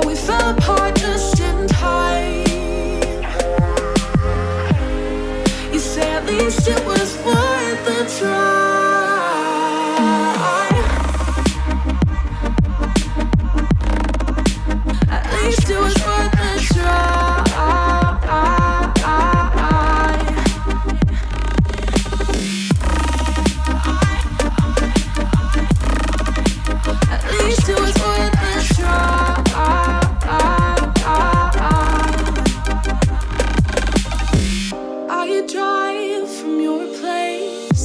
we fell apart just in time. You say at least it was worth the try. At least it was worth the try. At least it was worth the try. I drive from your place,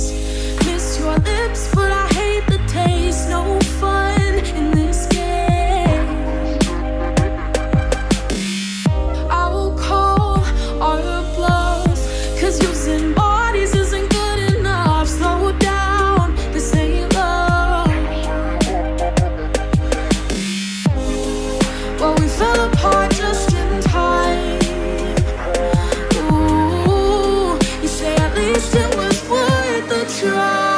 miss your lips, but I hate the taste. No fun in this game. I will call our bluff, 'cause using bodies isn't good enough. Slow down, this ain't love. Well, we fell apart just in time. Ooh, you say at least it was worth the try.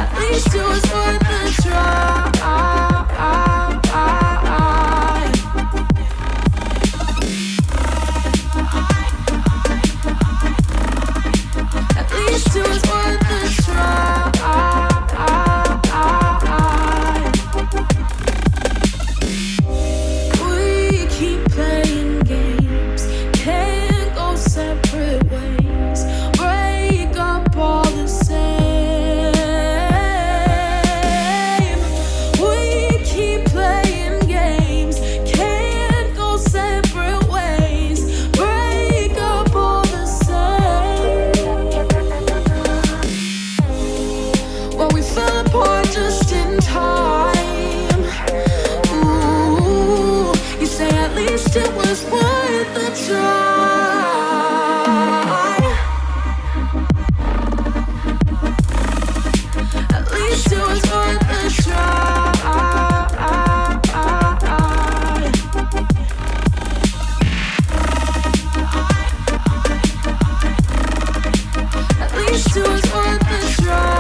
At least it was worth the try. At least it was worth the try. We keep playing games, can't go separate ways. Break up all the same. We keep playing games, can't go separate ways. Break up all the same. Well, we fell apart just in time. Ooh, you say at least it was worth the try. At least it was worth the try. At least it was worth the try.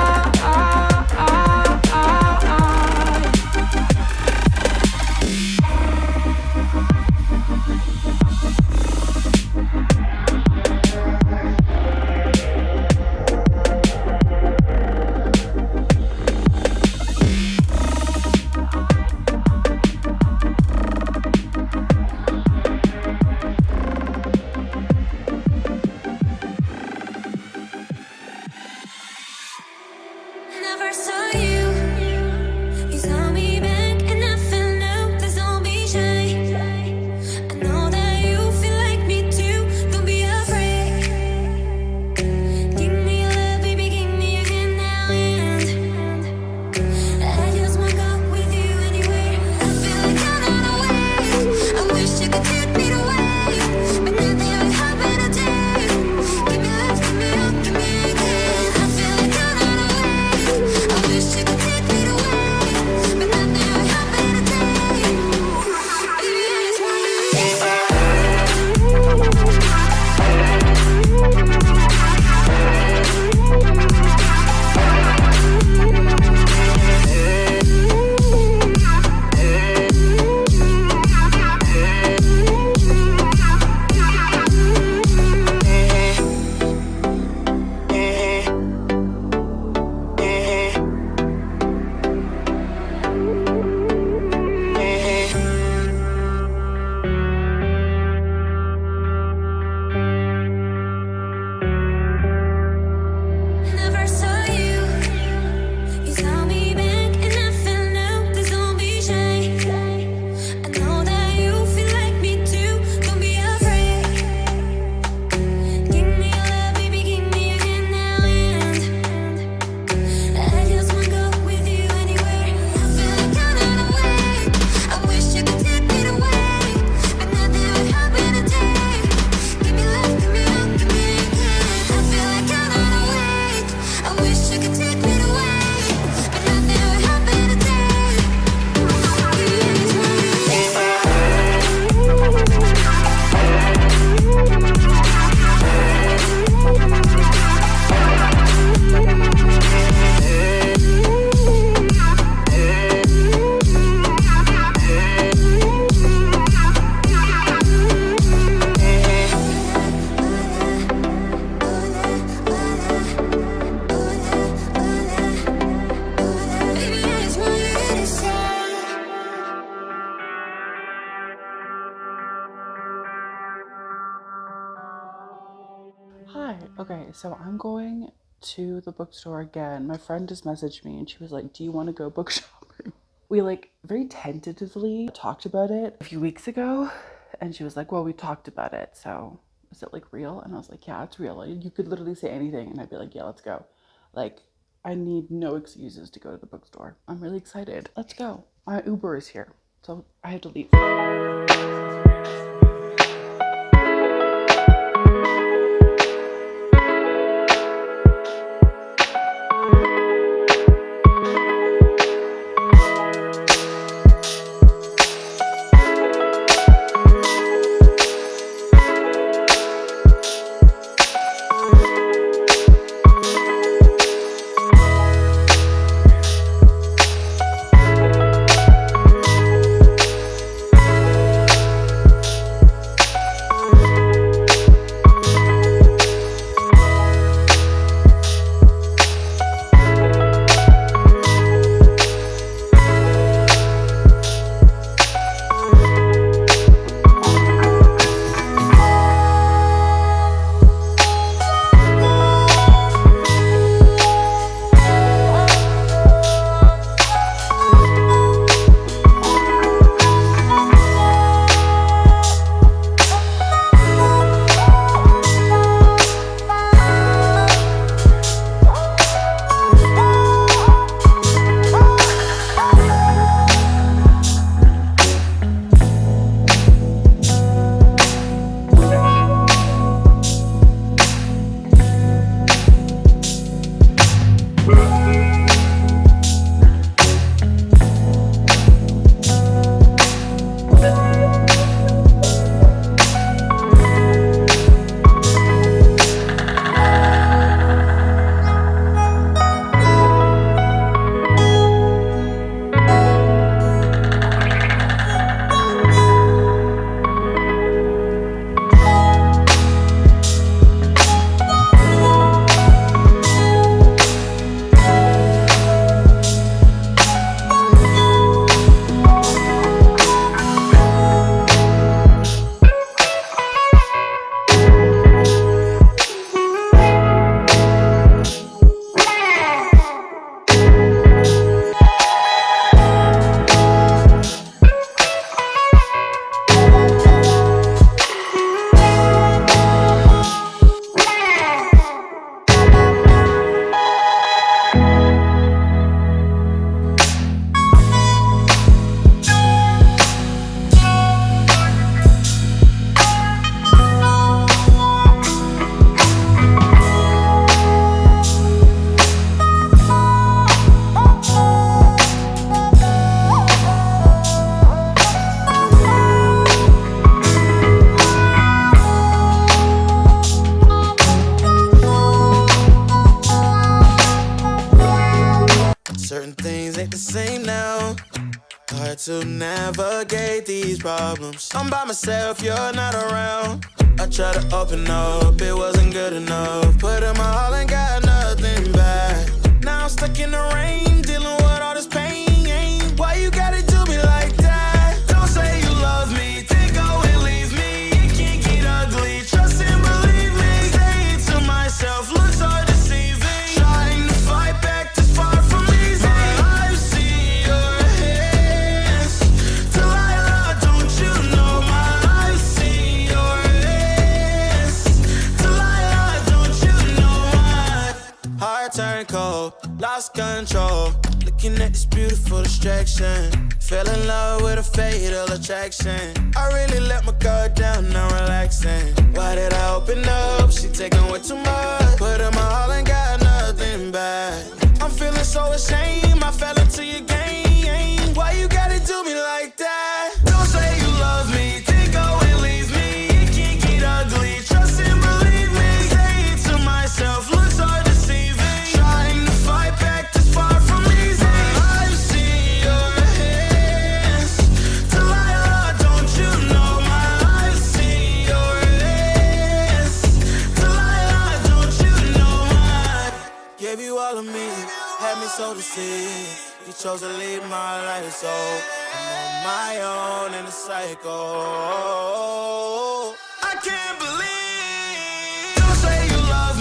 Hi. Okay, so I'm going to the bookstore again. My friend just messaged me and she was like, "Do you want to go book shopping?" We like very tentatively talked about it a few weeks ago, and she was like, "Well, we talked about it, so is it like real?" And I was like, "Yeah, it's real. Like, you could literally say anything, and I'd be like, yeah, let's go." Like, I need no excuses to go to the bookstore. I'm really excited. Let's go. My Uber is here, so I have to leave. Certain things ain't the same now. Hard to navigate these problems. I'm by myself, you're not around. I tried to open up, it wasn't good enough. Put in my all and got nothing back. Now I'm stuck in the rain, dealing with all this pain. Why you gotta do me like that? Don't say you love me, then go and leave me. It can't get ugly, trust and believe me. Saying to myself, looks so deceiving. Trying to fight back, this far from easy. I've seen your hands. Delilah, don't you know my I've seen your hands. Delilah, don't you know my heart turned cold, lost control. Looking at this beautiful distraction. Fell in love with a fatal attraction. I really let my guard down, now relaxing. Why did I open up? She taking way too much. Put in my all and got nothing back. I'm feeling so ashamed, I fell into your game. Why you gotta do me like that? Don't say you love me, then go and leave me. It can't get ugly, trust and believe me. Saying to myself, looks so deceiving. Trying to fight back, this far from easy. I've seen your hands. Delilah, don't you know my I've seen your hands. Delilah, don't you know my gave you all of me, had me so deceived. You chose to leave my life, so I'm on my own in the cycle. I can't believe. Don't say you love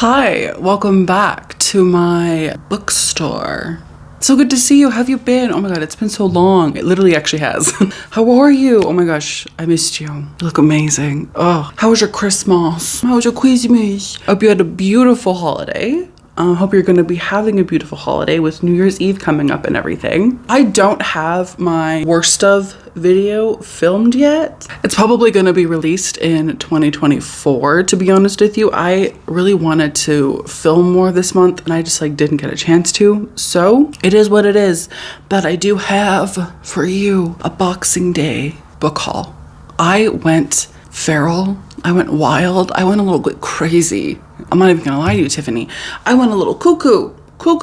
Hi, welcome back to my bookstore. So good to see you. How have you been? Oh my god, it's been so long. It literally actually has. How are you? Oh my gosh, I missed you. You look amazing. Oh, how was your Christmas? How was your Christmas? I hope you had a beautiful holiday. Hope you're going to be having a beautiful holiday with New Year's Eve coming up and everything. I don't have my worst of video filmed yet. It's probably going to be released in 2024, to be honest with you. I really wanted to film more this month and I just didn't get a chance to. So it is what it is. But I do have for you a Boxing Day book haul. I went feral. I went wild. I went a little bit crazy. I'm not even gonna lie to you, Tiffany. I went a little cuckoo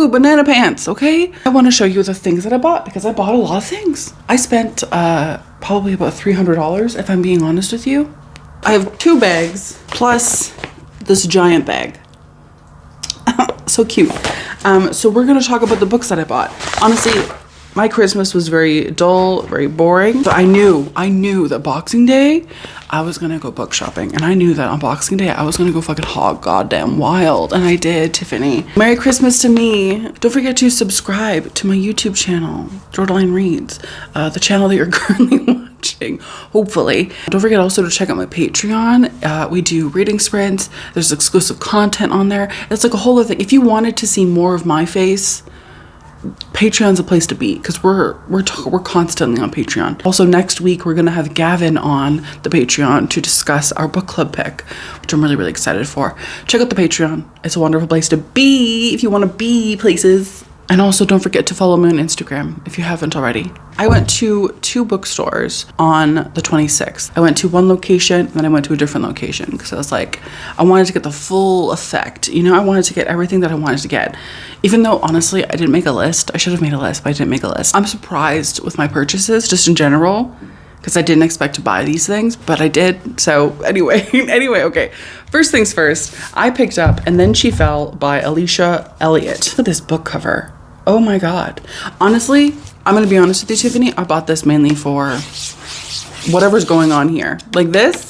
banana pants, okay? I wanna show you the things that I bought because I bought a lot of things. I spent probably about $300 if I'm being honest with you. I have 2 bags plus this giant bag. So cute. So we're gonna talk about the books that I bought. Honestly, my Christmas was very dull, very boring. But I knew that Boxing Day, I was gonna go book shopping. And I knew that on Boxing Day, I was gonna go fucking hog goddamn wild. And I did, Tiffany. Merry Christmas to me. Don't forget to subscribe to my YouTube channel, Jordaline Reads, the channel that you're currently watching, hopefully. Don't forget also to check out my Patreon. We do reading sprints. There's exclusive content on there. It's like a whole other thing. If you wanted to see more of my face, Patreon's a place to be because we're constantly on Patreon. Also, next week we're gonna have Gavin on the Patreon to discuss our book club pick, which I'm really excited for. Check out the Patreon. It's a wonderful place to be if you want to be places. And also don't forget to follow me on Instagram if you haven't already. I went to 2 bookstores on the 26th. I went to one location and then I went to a different location because I was like, I wanted to get the full effect. You know, I wanted to get everything that I wanted to get. Even though, honestly, I didn't make a list. I should have made a list, but I didn't make a list. I'm surprised with my purchases, just in general, because I didn't expect to buy these things, but I did. So anyway, okay. First things first, I picked up And Then She Fell by Alicia Elliott. Look at this book cover. Oh my god. Honestly, I'm gonna be honest with you, Tiffany, I bought this mainly for whatever's going on here. Like this,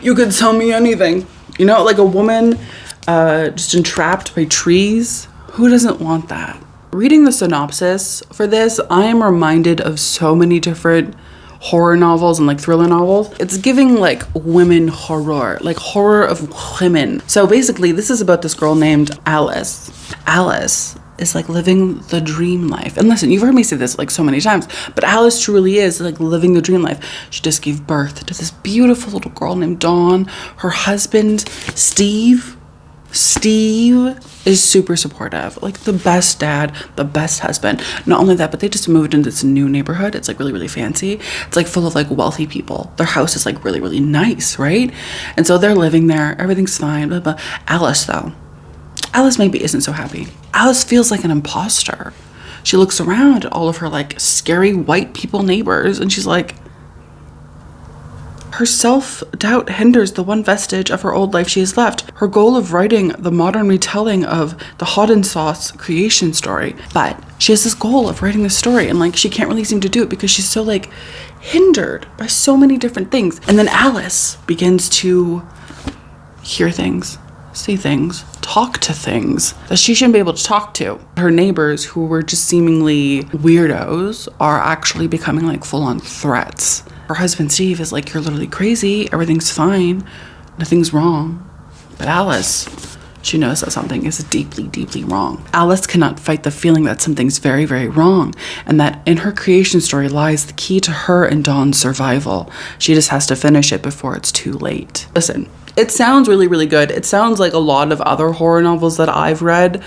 you could tell me anything. You know, like a woman just entrapped by trees. Who doesn't want that? Reading the synopsis for this, I am reminded of so many different horror novels and thriller novels. It's giving women horror, horror of women. So basically this is about this girl named Alice. Alice is living the dream life. And listen, you've heard me say this so many times, but Alice truly is living the dream life. She just gave birth to this beautiful little girl named Dawn. Her husband, Steve is super supportive, the best dad, the best husband. Not only that, but they just moved into this new neighborhood. It's really fancy. It's full of wealthy people. Their house is really nice, right? And so they're living there. Everything's fine. Blah, blah. Alice maybe isn't so happy. Alice feels like an imposter. She looks around at all of her scary white people neighbors and she's like, her self-doubt hinders the one vestige of her old life she has left. Her goal of writing the modern retelling of the Hot and Sauce creation story. But she has this goal of writing this story and she can't really seem to do it because she's so hindered by so many different things. And then Alice begins to hear things, see things, talk to things that she shouldn't be able to talk to. Her neighbors, who were just seemingly weirdos, are actually becoming full-on threats. Her husband Steve is you're literally crazy, everything's fine, nothing's wrong. But Alice, she knows that something is deeply wrong. Alice cannot fight the feeling that something's very wrong, and that in her creation story lies the key to her and Dawn's survival. She just has to finish it before it's too late. Listen, it sounds really good. It sounds like a lot of other horror novels that I've read,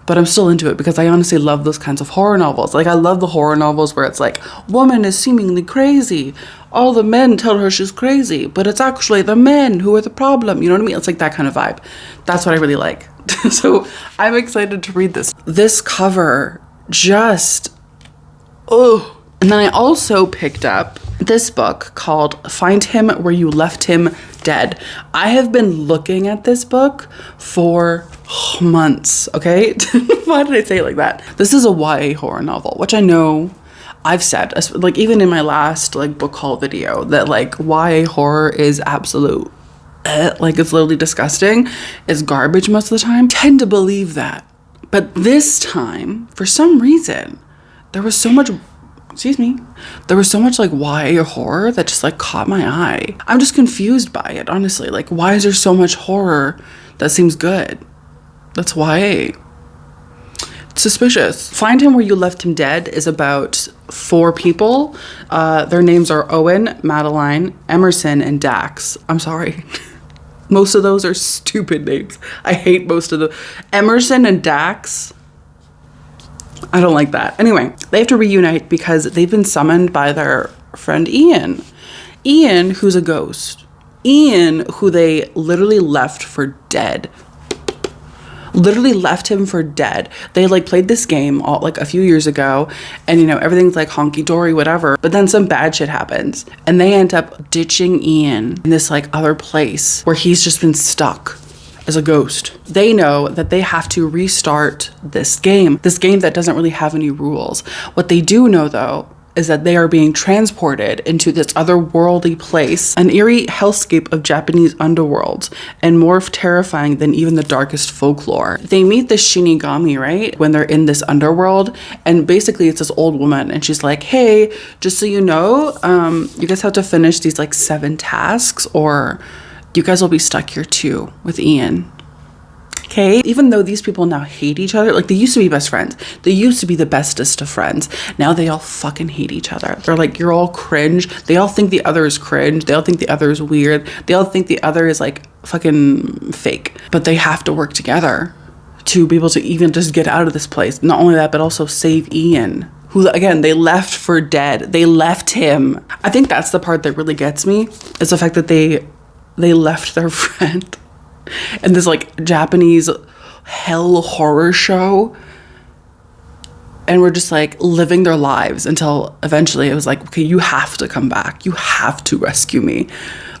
but I'm still into it because I honestly love those kinds of horror novels. I love the horror novels where it's woman is seemingly crazy. All the men tell her she's crazy, but it's actually the men who are the problem. You know what I mean? It's that kind of vibe. That's what I really like. So I'm excited to read this. This cover just, oh. And then I also picked up this book called Find Him Where You Left Him Dead. I have been looking at this book for months, okay? Why did I say it like that? This is a YA horror novel, which I know I've said, even in my last book haul video, that YA horror is absolute like it's literally disgusting, is garbage most of the time. I tend to believe that. But this time, for some reason, there was so much, there was so much like YA horror that just like caught my eye. I'm just confused by it, honestly. Like, why is there so much horror that seems good? That's YA. Suspicious. Find Him Where You Left Him Dead is about 4 people. Their names are Owen, Madeline, Emerson, and Dax. I'm sorry. Most of those are stupid names. I hate most of them. Emerson and Dax. I don't like that. Anyway, they have to reunite because they've been summoned by their friend Ian. Ian, who's a ghost. Ian, who they literally left for dead. Literally left him for dead. They like played this game all, like a few years ago, and you know, everything's like honky-dory, whatever, but then some bad shit happens and they end up ditching Ian in this like other place where he's just been stuck as a ghost. They know that they have to restart this game that doesn't really have any rules. What they do know though is that they are being transported into this otherworldly place, an eerie hellscape of Japanese underworlds, and more terrifying than even the darkest folklore. They meet the Shinigami, right, when they're in this underworld, and basically it's this old woman, and she's like, hey, just so you know, you guys have to finish these like 7 tasks, or you guys will be stuck here too with Ian. Okay, even though these people now hate each other, like they used to be best friends. They used to be the bestest of friends. Now they all fucking hate each other. They're like, you're all cringe. They all think the other is cringe. They all think the other is weird. They all think the other is like fucking fake. But they have to work together to be able to even just get out of this place. Not only that, but also save Ian, who again, they left for dead. They left him. I think that's the part that really gets me, is the fact that they left their friend and this like Japanese hell horror show, and we're just like living their lives until eventually it was like, okay, you have to come back, you have to rescue me.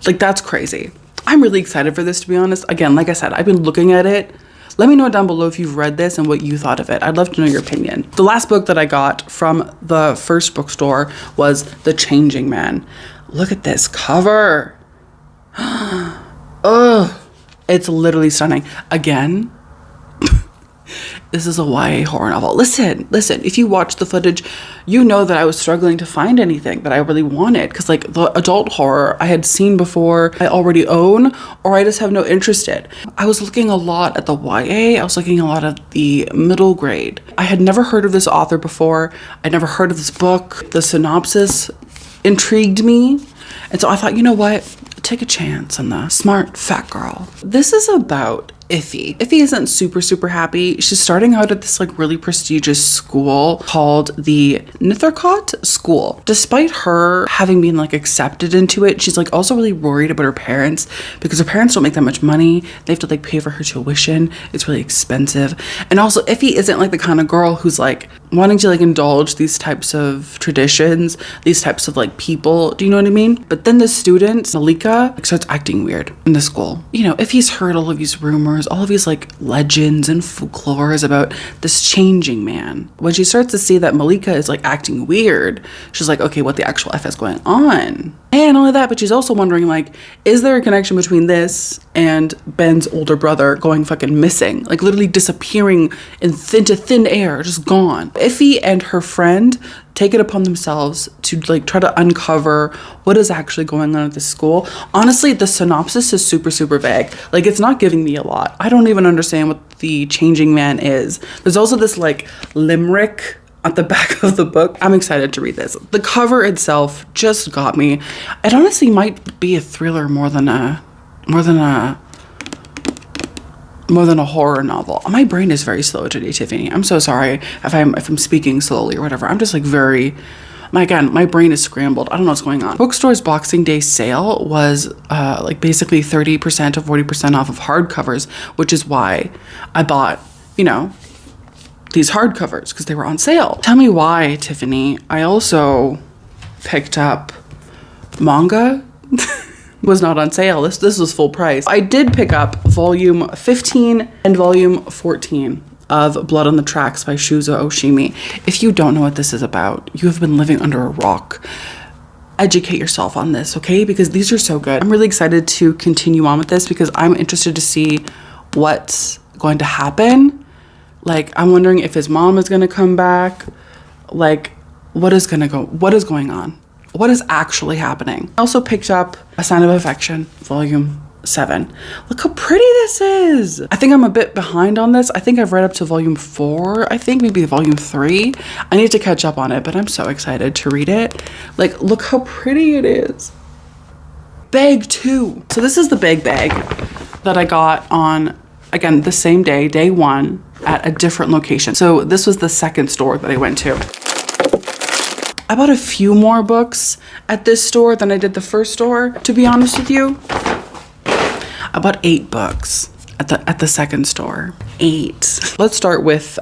Like, that's crazy. I'm really excited for this, to be honest. Again, like I said, I've been looking at it. Let me know down below if you've read this and what you thought of it. I'd love to know your opinion. The last book that I got from the first bookstore was The Changing Man. Look at this cover. Ugh. It's literally stunning. Again, this is a YA horror novel. Listen, if you watch the footage, you know that I was struggling to find anything that I really wanted, because like the adult horror I had seen before, I already own, or I just have no interest in. I was looking a lot at the YA, I was looking a lot at the middle grade. I had never heard of this author before. I'd never heard of this book. The synopsis intrigued me. And so I thought, you know what? Take a chance on the smart fat girl. This is about Iffy. Iffy isn't super happy. She's starting out at this like really prestigious school called the Nithercott School. Despite her having been like accepted into it, she's like also really worried about her parents, because her parents don't make that much money. They have to like pay for her tuition. It's really expensive. And also Iffy isn't like the kind of girl who's like wanting to like indulge these types of traditions, these types of like people. Do you know what I mean? But then the student, Malika, like, starts acting weird in the school. You know, Iffy's heard all of these rumors, all of these like legends and folklores about this changing man. When she starts to see that Malika is like acting weird, she's like, okay, what the actual F is going on? And only that, but she's also wondering like, is there a connection between this and Ben's older brother going fucking missing? Like literally disappearing into thin air, just gone. Iffy and her friend take it upon themselves to like try to uncover what is actually going on at this school. Honestly, the synopsis is super vague. Like, it's not giving me a lot. I don't even understand what the changing man is. There's also this like limerick at the back of the book. I'm excited to read this. The cover itself just got me. It honestly might be a thriller more than a horror novel. My brain is very slow today, Tiffany. I'm so sorry if I'm speaking slowly or whatever. I'm just like my brain is scrambled. I don't know what's going on. Bookstore's Boxing Day sale was like basically 30% to 40% off of hardcovers, which is why I bought, you know, these hardcovers, because they were on sale. Tell me why, Tiffany. I also picked up manga. Was not on sale. This was full price. I did pick up volume 15 and volume 14 of Blood on the Tracks by Shuzo Oshimi. If you don't know what this is about, you have been living under a rock. educate yourself on this, okay? Because these are so good. I'm really excited to continue on with this because I'm interested to see what's going to happen. Like, I'm wondering if his mom is going to come back. Like, what is going on? What is actually happening? I also picked up A Sign of Affection, volume 7. Look how pretty this is. I think I'm a bit behind on this. I think I've read up to volume 4. I think maybe volume 3. I need to catch up on it, but I'm so excited to read it. Like, look how pretty it is. Bag 2. So this is the big bag that I got on, again, the same day, day 1, at a different location. So this was the second store that I went to. I bought a few more books at this store than I did the first store, to be honest with you. I bought 8 books at the second store. 8. Let's start with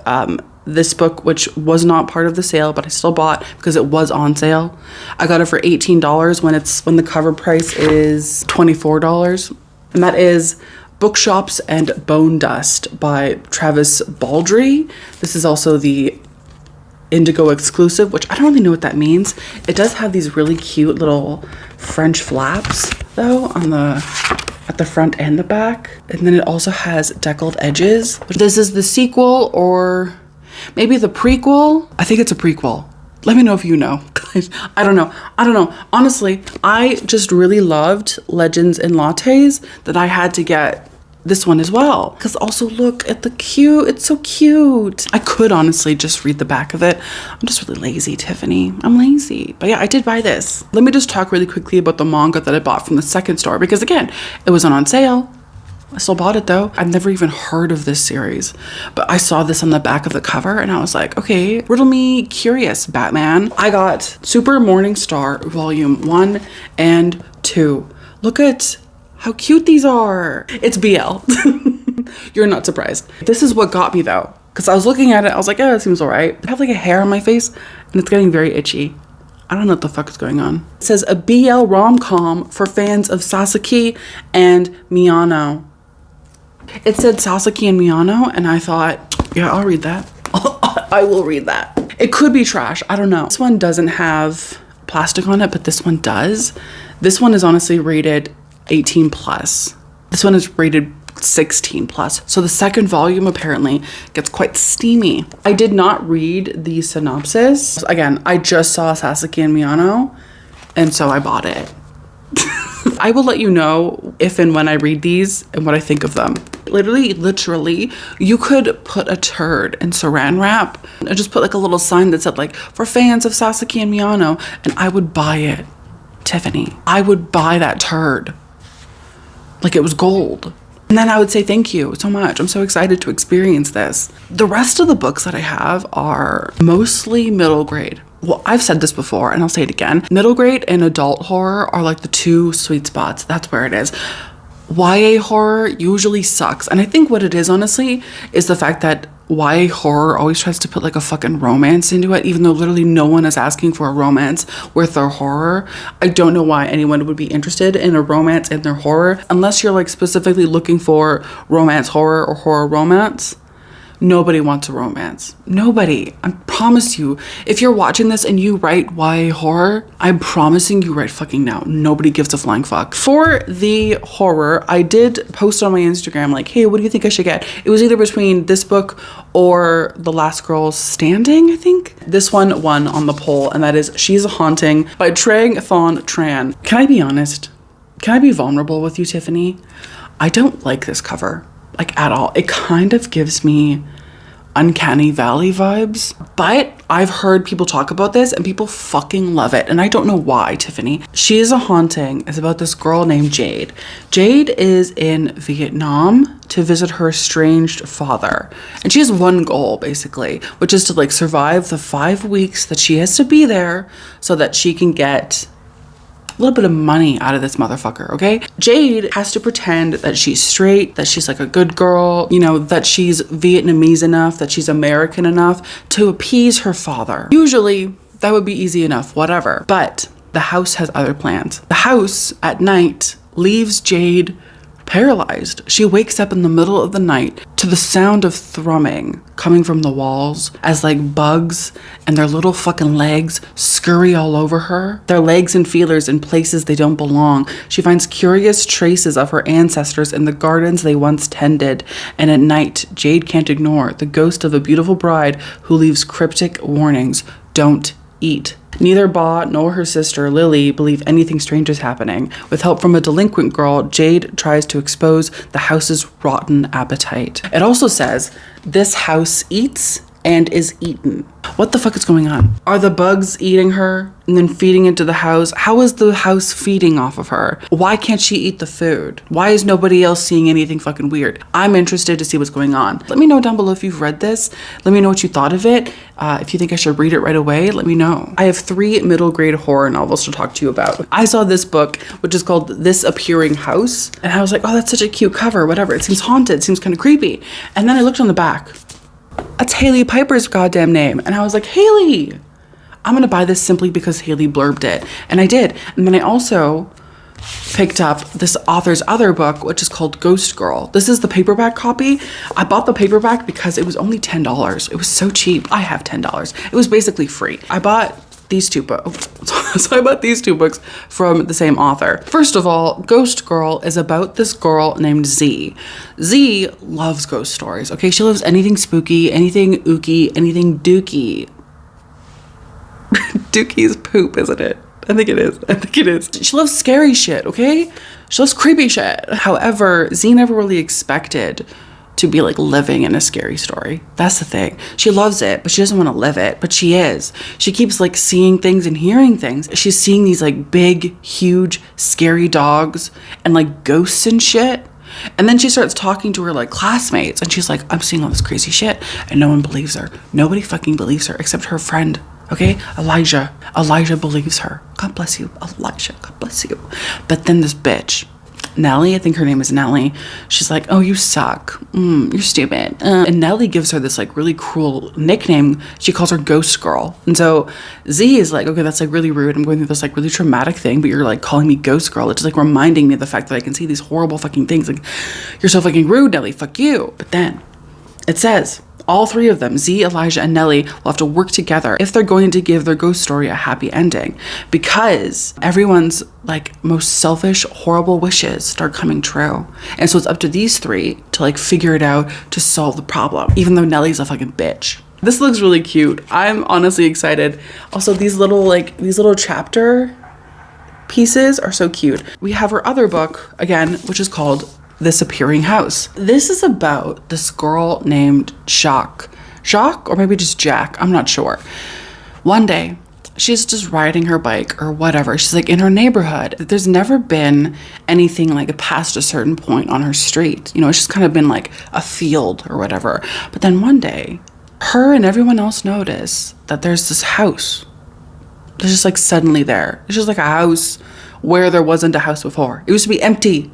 this book, which was not part of the sale, but I still bought because it was on sale. I got it for $18 when the cover price is $24. And that is Bookshops and Bone Dust by Travis Baldree. This is also the Indigo exclusive, which I don't really know what that means. It does have these really cute little French flaps though at the front and the back, and then it also has deckled edges. This is the sequel or maybe the prequel. I think it's a prequel. Let me know if you know. I don't know. Honestly, I just really loved Legends and Lattes that I had to get this one as well, because also look at the cute, it's so cute. I could honestly just read the back of it. I'm just really lazy, Tiffany. I'm lazy. But yeah, I did buy this. Let me just talk really quickly about the manga that I bought from the second store, because again, it wasn't on sale. I still bought it though. I've never even heard of this series, but I saw this on the back of the cover and I was like, okay, riddle me curious, Batman. I got Super Morning Star volume 1 and 2. Look at how cute these are. It's BL. You're not surprised. This is what got me though, because I was looking at it, I was like, oh, it seems all right. I have like a hair on my face and it's getting very itchy. I don't know what the fuck is going on. It says a BL rom-com for fans of Sasaki and Miyano. It said Sasaki and Miyano and I thought, yeah, I'll read that. I will read that. It could be trash. I don't know. This one doesn't have plastic on it, but this one does. This one is honestly rated 18 plus. This one is rated 16 plus. So the second volume apparently gets quite steamy. I did not read the synopsis. Again, I just saw Sasaki and Miyano, and so I bought it. I will let you know if and when I read these and what I think of them. Literally, you could put a turd in saran wrap and just put like a little sign that said like, for fans of Sasaki and Miyano, and I would buy it, Tiffany. I would buy that turd. Like it was gold. And then I would say thank you so much. I'm so excited to experience this. The rest of the books that I have are mostly middle grade. Well, I've said this before and I'll say it again. Middle grade and adult horror are like the two sweet spots. That's where it is. YA horror usually sucks. And I think what it is, honestly, is the fact that YA horror always tries to put like a fucking romance into it, even though literally no one is asking for a romance with their horror. I don't know why anyone would be interested in a romance in their horror, unless you're like specifically looking for romance horror or horror romance. Nobody wants a romance. Nobody. I promise you. If you're watching this and you write YA horror, I'm promising you right fucking now. Nobody gives a flying fuck. For the horror, I did post on my Instagram like, hey, what do you think I should get? It was either between this book or The Last Girl Standing, I think. This one won on the poll, and that is She's a Haunting by Trang Thon Tran. Can I be honest? Can I be vulnerable with you, Tiffany? I don't like this cover. Like at all. It kind of gives me Uncanny Valley vibes, but I've heard people talk about this and people fucking love it, and I don't know why, Tiffany. She is a Haunting is about this girl named Jade. Jade is in Vietnam to visit her estranged father, and she has one goal basically, which is to like survive the 5 weeks that she has to be there so that she can get a little bit of money out of this motherfucker, okay? Jade has to pretend that she's straight, that she's like a good girl, you know, that she's Vietnamese enough, that she's American enough to appease her father. Usually, that would be easy enough, whatever. But the house has other plans. The house at night leaves Jade paralyzed. She wakes up in the middle of the night to the sound of thrumming coming from the walls as like bugs and their little fucking legs scurry all over her. Their legs and feelers in places they don't belong. She finds curious traces of her ancestors in the gardens they once tended. And at night, Jade can't ignore the ghost of a beautiful bride who leaves cryptic warnings. Don't eat. Neither Ba nor her sister Lily believe anything strange is happening. With help from a delinquent girl, Jade tries to expose the house's rotten appetite. It also says, this house eats and is eaten. What the fuck is going on? Are the bugs eating her and then feeding into the house? How is the house feeding off of her? Why can't she eat the food? Why is nobody else seeing anything fucking weird? I'm interested to see what's going on. Let me know down below if you've read this. Let me know what you thought of it. If you think I should read it right away, let me know. I have 3 middle grade horror novels to talk to you about. I saw this book, which is called This Appearing House. And I was like, oh, that's such a cute cover, whatever. It seems haunted, it seems kind of creepy. And then I looked on the back. That's Haley Piper's goddamn name. And I was like, Haley, I'm gonna buy this simply because Haley blurbed it. And I did. And then I also picked up this author's other book, which is called Ghost Girl. This is the paperback copy. I bought the paperback because it was only $10. It was so cheap. I have $10. It was basically free. I bought these 2 books. So I bought these 2 books from the same author. First of all, Ghost Girl is about this girl named Z. Z loves ghost stories, okay? She loves anything spooky, anything ooky, anything dooky. Dookie is poop, isn't it? I think it is. She loves scary shit, okay? She loves creepy shit. However, Z never really expected to be like living in a scary story. That's the thing. She loves it, but she doesn't want to live it, but she is. She keeps like seeing things and hearing things. She's seeing these like big, huge, scary dogs and like ghosts and shit. And then she starts talking to her like classmates and she's like, I'm seeing all this crazy shit. And no one believes her. Nobody fucking believes her except her friend. Okay, Elijah. Elijah believes her. God bless you, Elijah. God bless you. But then this bitch, Nellie, I think her name is Nellie. She's like, oh, you suck. You're stupid. And Nellie gives her this like really cruel nickname. She calls her Ghost Girl. And so Z is like, okay, that's like really rude. I'm going through this like really traumatic thing, but you're like calling me Ghost Girl. It's just like reminding me of the fact that I can see these horrible fucking things. Like, you're so fucking rude, Nellie. Fuck you. But then it says, all 3 of them, Z, Elijah, and Nellie, will have to work together if they're going to give their ghost story a happy ending. Because everyone's like most selfish, horrible wishes start coming true. And so it's up to these 3 to like figure it out to solve the problem, even though Nellie's a fucking bitch. This looks really cute. I'm honestly excited. Also, these little chapter pieces are so cute. We have her other book, again, which is called This Appearing House. This is about this girl named Jacques, or maybe just Jack, I'm not sure. One day, she's just riding her bike or whatever. She's like in her neighborhood. There's never been anything like past a certain point on her street. You know, it's just kind of been like a field or whatever. But then one day, her and everyone else notice that there's this house. It's just like suddenly there. It's just like a house where there wasn't a house before. It used to be empty.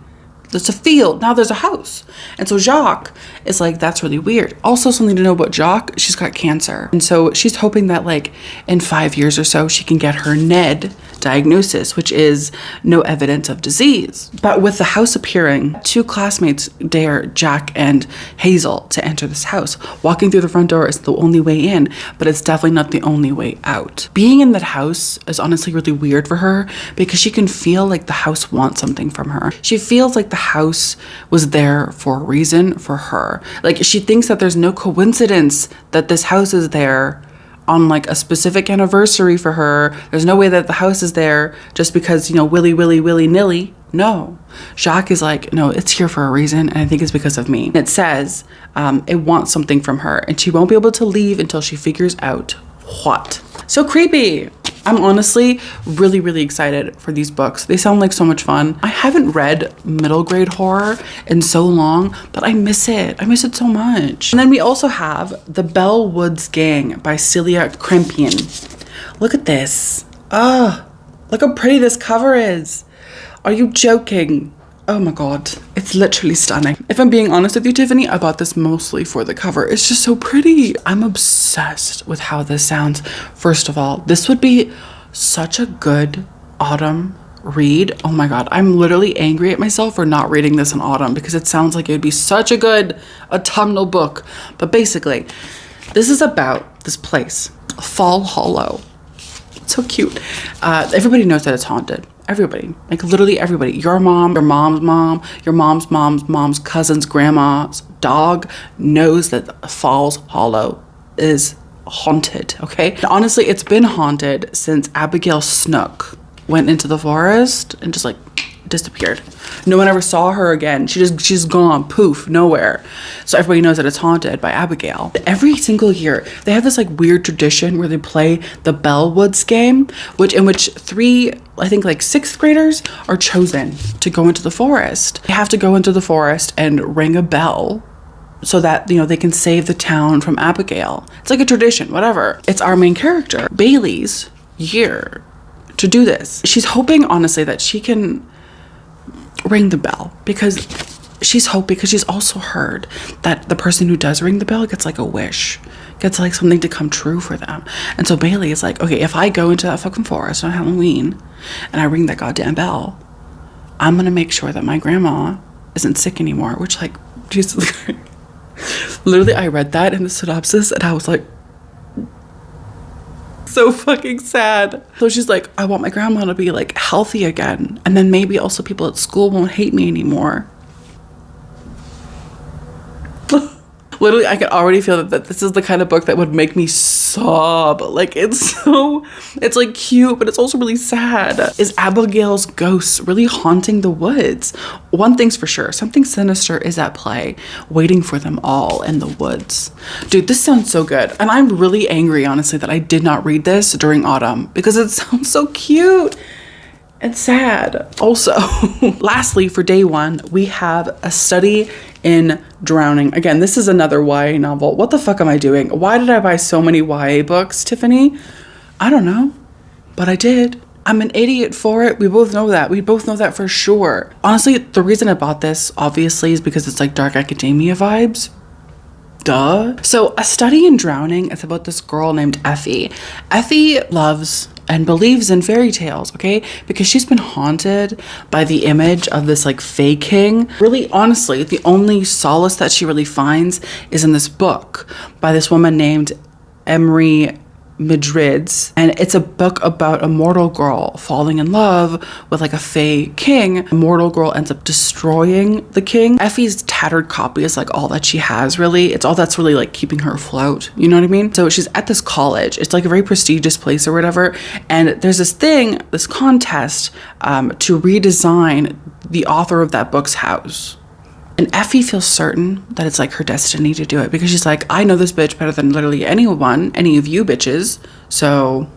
It's a field. Now there's a house. And so Jacques is like, that's really weird. Also, something to know about Jacques, she's got cancer. And so she's hoping that like in 5 years or so, she can get her NED diagnosis, which is no evidence of disease. But with the house appearing, 2 classmates dare Jack and Hazel to enter this house. Walking through the front door is the only way in, but it's definitely not the only way out. Being in that house is honestly really weird for her because she can feel like the house wants something from her. She feels like the house was there for a reason for her. Like she thinks that there's no coincidence that this house is there on like a specific anniversary for her. There's no way that the house is there just because, you know, willy-nilly. No. Jacques is like, no, it's here for a reason, and I think it's because of me. It says it wants something from her, and she won't be able to leave until she figures out what. So creepy. I'm honestly really, really excited for these books. They sound like so much fun. I haven't read middle grade horror in so long, but I miss it. I miss it so much. And then we also have The Bell Woods Gang by Celia Krempian. Look at this. Look how pretty this cover is. Are you joking? Oh my god, it's literally stunning. If I'm being honest with you, Tiffany, I bought this mostly for the cover. It's just so pretty. I'm obsessed with how this sounds. First of all, this would be such a good autumn read. Oh my god, I'm literally angry at myself for not reading this in autumn because it sounds like it would be such a good autumnal book. But basically, this is about this place, Fall Hollow. It's so cute. Everybody knows that it's haunted. Everybody, like literally everybody. Your mom, your mom's mom, your mom's mom's cousins, grandma's dog knows that Falls Hollow is haunted, okay? And honestly, it's been haunted since Abigail Snook went into the forest and just like disappeared. No one ever saw her again. She's gone, poof, nowhere. So everybody knows that it's haunted by Abigail. Every single year, they have this like weird tradition where they play the Bellwoods game, in which 3, I think like 6th graders are chosen to go into the forest. They have to go into the forest and ring a bell so that, you know, they can save the town from Abigail. It's like a tradition, whatever. It's our main character, Bailey's year to do this. She's hoping, honestly, that she can ring the bell because she's also heard that the person who does ring the bell gets like a wish, gets like something to come true for them. And so Bailey is like, okay, if I go into that fucking forest on Halloween and I ring that goddamn bell, I'm gonna make sure that my grandma isn't sick anymore. Which, like, Jesus, literally I read that in the synopsis and I was like, so fucking sad. So she's like, I want my grandma to be like healthy again, and then maybe also people at school won't hate me anymore. Literally, I can already feel that this is the kind of book that would make me sob. Like, it's like cute, but it's also really sad. Is Abigail's ghost really haunting the woods? One thing's for sure, something sinister is at play, waiting for them all in the woods. Dude, this sounds so good. And I'm really angry, honestly, that I did not read this during autumn because it sounds so cute and sad. Also, lastly, for day 1, we have A Study in Drowning. Again, this is another YA novel. What the fuck am I doing? Why did I buy so many YA books, Tiffany? I don't know, but I did. I'm an idiot for it. We both know that. We both know that for sure. Honestly, the reason I bought this, obviously, is because it's like dark academia vibes. Duh. So A Study in Drowning is about this girl named Effie. Effie loves and believes in fairy tales, okay? Because she's been haunted by the image of this like fey king. Really, honestly, the only solace that she really finds is in this book by this woman named Emery Madrids, and it's a book about a mortal girl falling in love with like a fey king. The mortal girl ends up destroying the king. Effie's tattered copy is like all that she has, really. It's all that's really like keeping her afloat, you know what I mean? So she's at this college, it's like a very prestigious place or whatever, and there's this contest to redesign the author of that book's house. And Effie feels certain that it's like her destiny to do it because she's like, I know this bitch better than literally anyone, any of you bitches. So,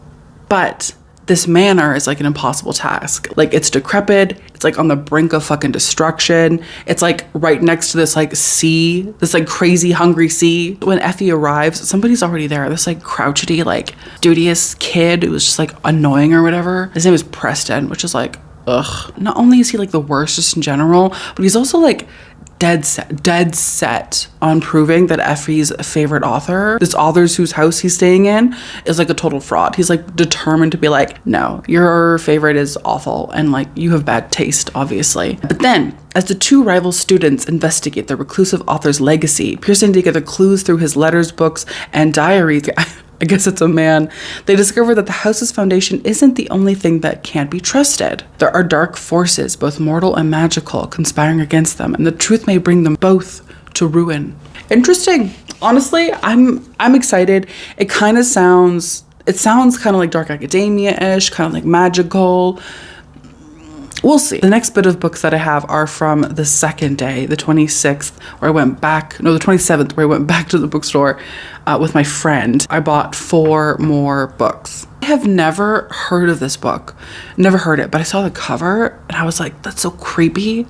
but this manor is like an impossible task. Like, it's decrepit. It's like on the brink of fucking destruction. It's like right next to this like sea, this like crazy hungry sea. When Effie arrives, somebody's already there. This like crouchety, like studious kid who was just like annoying or whatever. His name is Preston, which is like, ugh. Not only is he like the worst just in general, but he's also like dead set on proving that Effie's favorite author, this author's whose house he's staying in, is like a total fraud. He's like determined to be like, no, your favorite is awful and like you have bad taste, obviously. But then, as the 2 rival students investigate the reclusive author's legacy, piecing together clues through his letters, books, and diaries, I guess it's a man, they discover that the house's foundation isn't the only thing that can't be trusted. There are dark forces, both mortal and magical, conspiring against them, and the truth may bring them both to ruin. Interesting. Honestly, I'm excited. It sounds kind of like dark academia-ish, kind of like magical. We'll see. The next bit of books that I have are from the second day, the 27th, where I went back to the bookstore with my friend. I bought 4 more books. I have never heard of this book, never heard it, but I saw the cover and I was like, that's so creepy.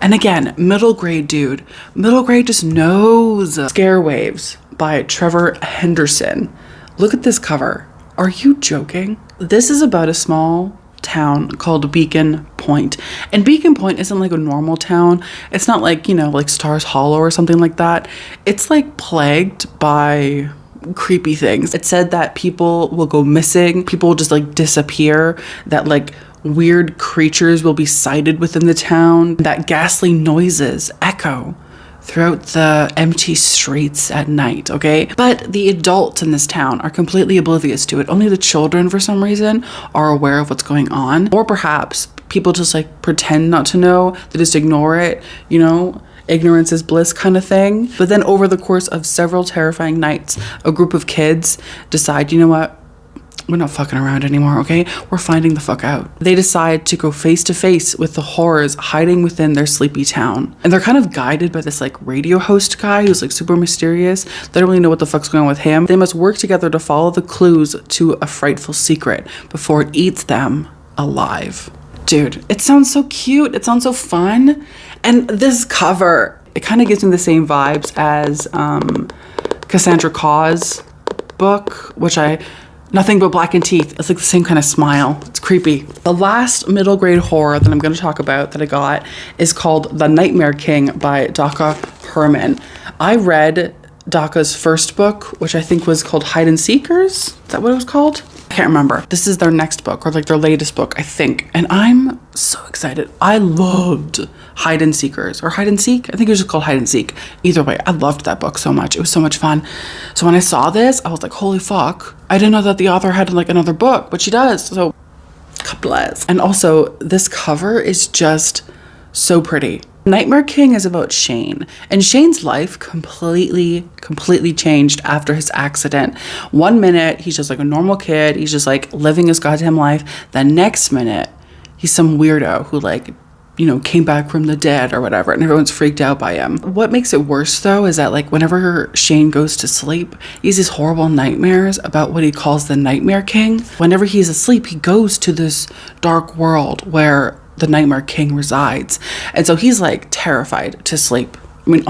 And again, middle grade dude. Middle grade just knows. Scare Waves by Trevor Henderson. Look at this cover. Are you joking? This is about a small town called Beacon Point. And Beacon Point isn't like a normal town. It's not like, you know, like Stars Hollow or something like that. It's like plagued by creepy things. It said that people will go missing. People will just like disappear. That like weird creatures will be sighted within the town, that ghastly noises echo throughout the empty streets at night, okay? But the adults in this town are completely oblivious to it. Only the children, for some reason, are aware of what's going on. Or perhaps people just like pretend not to know, they just ignore it, you know? Ignorance is bliss kind of thing. But then over the course of several terrifying nights, a group of kids decide, you know what? We're not fucking around anymore, okay? We're finding the fuck out. They decide to go face to face with the horrors hiding within their sleepy town. And they're kind of guided by this like radio host guy who's like super mysterious. They don't really know what the fuck's going on with him. They must work together to follow the clues to a frightful secret before it eats them alive. Dude, it sounds so cute. It sounds so fun. And this cover, it kind of gives me the same vibes as Cassandra Caw's book, which Nothing But Blackened Teeth. It's like the same kind of smile. It's creepy. The last middle grade horror that I'm going to talk about that I got is called The Nightmare King by Daka Herman. I read Daka's first book, which I think was called Hide and Seekers. Is that what it was called? I can't remember. This is their next book, or like their latest book, I think. And I'm so excited. I loved Hide and Seekers, or Hide and Seek. I think it was just called Hide and Seek. Either way, I loved that book so much. It was so much fun. So when I saw this, I was like, holy fuck. I didn't know that the author had like another book, but she does. So, God bless. And also, this cover is just so pretty. Nightmare King is about Shane, and Shane's life completely changed after his accident. One minute, he's just like a normal kid. He's just like living his goddamn life. The next minute, he's some weirdo who like, you know, came back from the dead or whatever, and everyone's freaked out by him. What makes it worse though is that like whenever Shane goes to sleep, he has these horrible nightmares about what he calls the Nightmare King. Whenever he's asleep, he goes to this dark world where the Nightmare King resides. And so he's like terrified to sleep. I mean,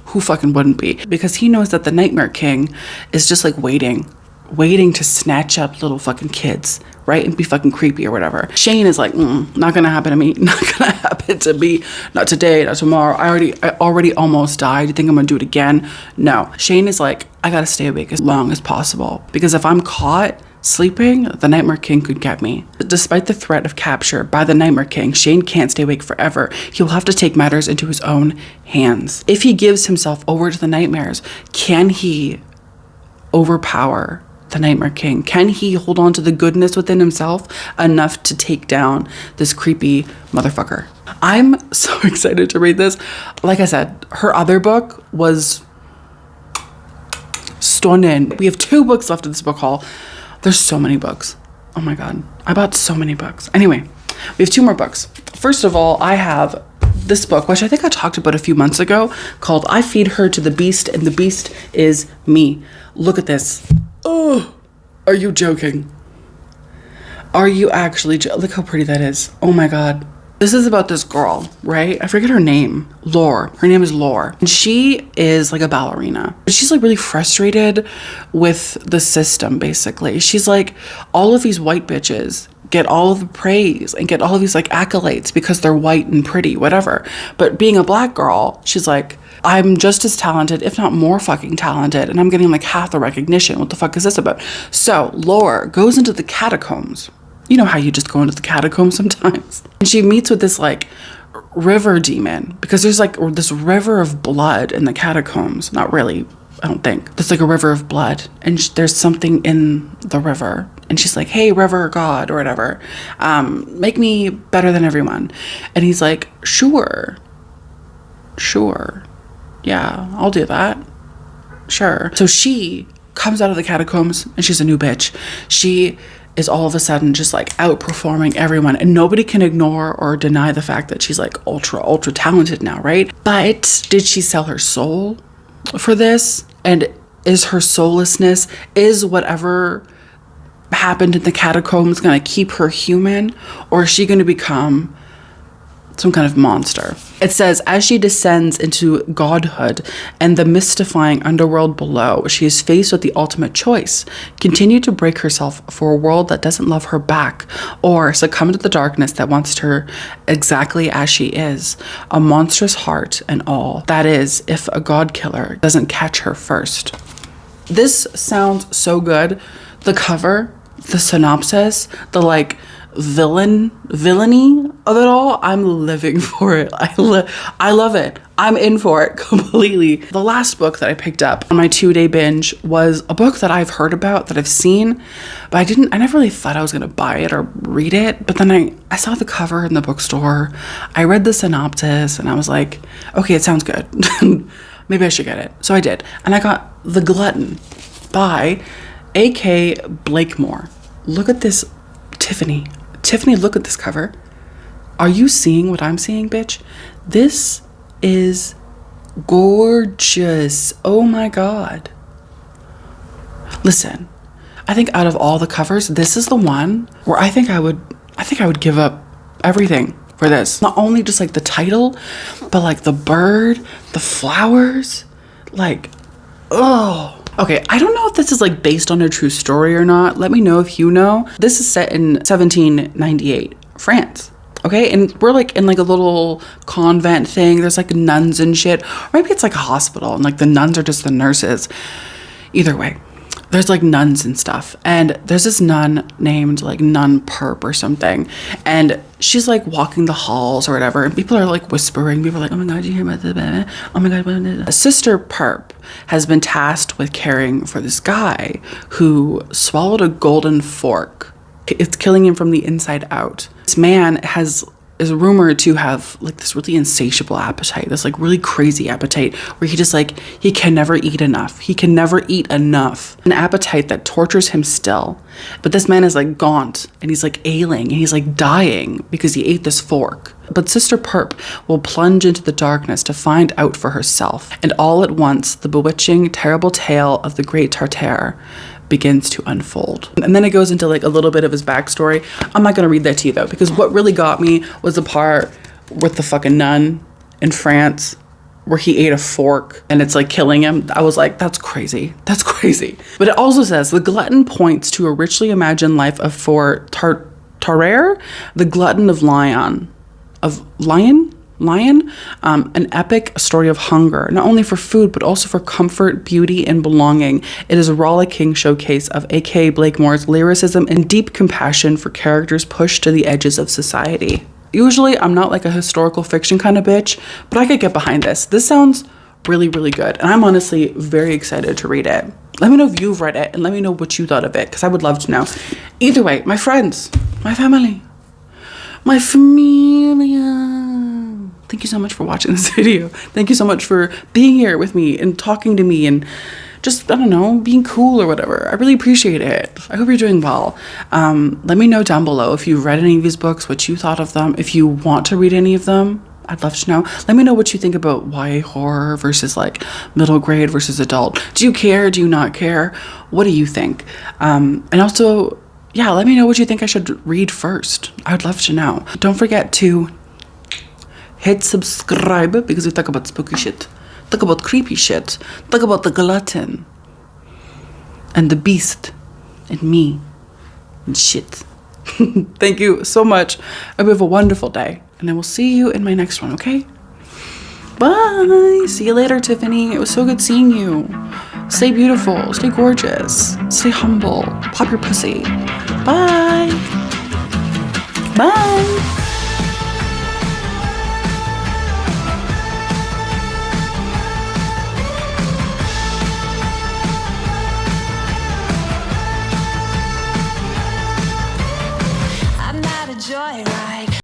who fucking wouldn't be? Because he knows that the Nightmare King is just like waiting to snatch up little fucking kids, right? And be fucking creepy or whatever. Shane is like, not gonna happen to me. Not gonna happen to me. Not today, not tomorrow. I already almost died. You think I'm gonna do it again? No. Shane is like, I gotta stay awake as long as possible. Because if I'm caught sleeping, the Nightmare King could get me. Despite the threat of capture by the Nightmare King, Shane can't stay awake forever. He will have to take matters into his own hands. If he gives himself over to the nightmares, can he overpower the Nightmare King? Can he hold on to the goodness within himself enough to take down this creepy motherfucker? I'm so excited to read this. Like I said, her other book was stunning. We have 2 books left in this book haul. There's so many books. Oh my God. I bought so many books. Anyway, we have 2 more books. First of all, I have this book, which I think I talked about a few months ago, called I Feed Her to the Beast, and the Beast is Me. Look at this. Oh, are you joking? Are you actually look how pretty that is. Oh my God. This is about this girl, right? I forget her name. Lore. Her name is Lore. And she is like a ballerina. She's like really frustrated with the system, basically. She's like, all of these white bitches get all of the praise and get all of these like accolades because they're white and pretty, whatever. But being a black girl, she's like, I'm just as talented, if not more fucking talented, and I'm getting like half the recognition. What the fuck is this about? So Lore goes into the catacombs. You know how you just go into the catacombs sometimes. And she meets with this like river demon, because there's like this river of blood in the catacombs. Not really, I don't think. There's like a river of blood, and there's something in the river. And she's like, hey, river god or whatever, make me better than everyone. And he's like, sure. Yeah, I'll do that. Sure. So she comes out of the catacombs and she's a new bitch. She is all of a sudden just like outperforming everyone, and nobody can ignore or deny the fact that she's like ultra talented now, right? But did she sell her soul for this? And is her soullessness, is whatever happened in the catacombs going to keep her human, or is she going to become some kind of monster? It says, as she descends into godhood and the mystifying underworld below, she is faced with the ultimate choice: continue to break herself for a world that doesn't love her back, or succumb to the darkness that wants her exactly as she is, a monstrous heart and all. That is, if a god killer doesn't catch her first. This sounds so good. The cover, the synopsis, the like villainy of it all, I'm living for it. I love it. I'm in for it completely. The last book that I picked up on my 2-day binge was a book that I've heard about, that I've seen, but I never really thought I was gonna buy it or read it. But then I saw the cover in the bookstore. I read the synopsis and I was like, okay, it sounds good. Maybe I should get it. So I did. And I got The Glutton by A.K. Blakemore. Look at this, Tiffany. Tiffany, look at this cover. Are you seeing what I'm seeing, bitch? This is gorgeous. Oh my God. Listen, I think out of all the covers, this is the one where I think I would give up everything for this. Not only just like the title, but like the bird, the flowers, like, oh. Okay, I don't know if this is like based on a true story or not. Let me know if you know. This is set in 1798, France. Okay, and we're like in like a little convent thing. There's like nuns and shit. Or maybe it's like a hospital and like the nuns are just the nurses. Either way, there's like nuns and stuff. And there's this nun named like Nun Perp or something. And she's like walking the halls or whatever. And people are like whispering. People are like, oh my God, did you hear about the, oh my God. Sister Perp has been tasked with caring for this guy who swallowed a golden fork. It's killing him from the inside out. This man is rumored to have like this really insatiable appetite, this like really crazy appetite where he can never eat enough. He can never eat enough. An appetite that tortures him still. But this man is like gaunt and he's like ailing and he's like dying because he ate this fork. But Sister Perp will plunge into the darkness to find out for herself. And all at once, the bewitching, terrible tale of the Great Tartare begins to unfold. And then it goes into like a little bit of his backstory. I'm not gonna read that to you though, because what really got me was the part with the fucking nun in France where he ate a fork and it's like killing him. I was like, that's crazy. That's crazy. But it also says the glutton points to a richly imagined life of Tartare, the glutton of Lion, an epic story of hunger, not only for food, but also for comfort, beauty, and belonging. It is a rollicking showcase of A.K. Blakemore's lyricism and deep compassion for characters pushed to the edges of society. Usually, I'm not like a historical fiction kind of bitch, but I could get behind this. This sounds really, really good, and I'm honestly very excited to read it. Let me know if you've read it, and let me know what you thought of it, because I would love to know. Either way, my friends, my family, my familia. Thank you so much for watching this video. Thank you so much for being here with me and talking to me and just, I don't know, being cool or whatever. I really appreciate it. I hope you're doing well. Let me know down below if you've read any of these books, what you thought of them. If you want to read any of them, I'd love to know. Let me know what you think about YA horror versus like middle grade versus adult. Do you care? Do you not care? What do you think? And also, yeah, let me know what you think I should read first. I would love to know. Don't forget to hit subscribe because we talk about spooky shit, talk about creepy shit, talk about the glutton and the beast and me and shit. Thank you so much. I hope you have a wonderful day and I will see you in my next one, okay? Bye. See you later, Tiffany. It was so good seeing you. Stay beautiful, stay gorgeous, stay humble, pop your pussy. Bye. Bye.